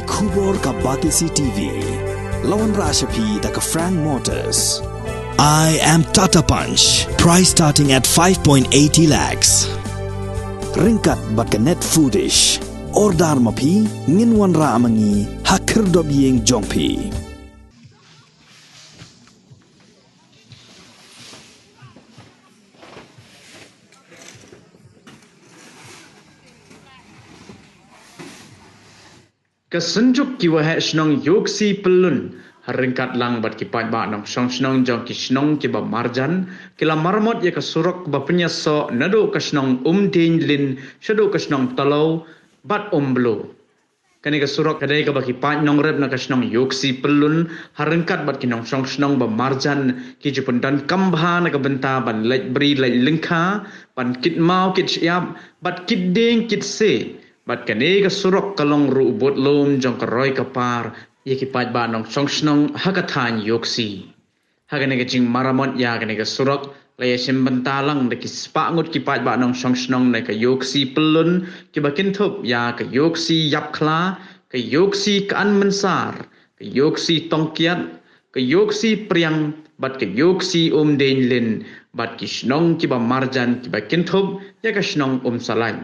Kubor ka Batisi TV. Lawan Rashapi da ka Frank Motors. I am Tata Punch. Price starting at 5.80 lakhs. Ringkat bat ka net foodish. Ordar mapi nginwan ra amangi hakir dob yeng jongpi. Kesenjuk ki wahai senong yoksi pelun haringkat lang bat ki Paidbah nong song senong jong ki senong ki ba marjan kila Maramot ya ke Surok ba penyaso nado ke senong Umdeiñlin shado ke senong talau bat Umbluh kani ke Surok kadai ke ba ki Paid nong rep na ke senong yoksi pelun haringkat bat ki nong song senong ba marjan ki jupun dan kambha na ke benta ban lek beri lek lengka ban kit mau kit siap bat kit deng kit se bat kani ke Surok kalong ru bot lom jong keroi kapar ye ki Paidbah nong song snong hakathan yoksi hagane ke jing Maramot ya kani ke Surok laya sim bentalang de ki spangut ki Paidbah nong song snong ne ke yoksi pelun ki bakin thup ya ke yoksi yap khla ke yoksi kan mensar ke yoksi tongkiat ke yoksi priang bat ke yoksi Umdeiñlin bat ki snong ki ba marjan ki bakin thup ya ke snong salai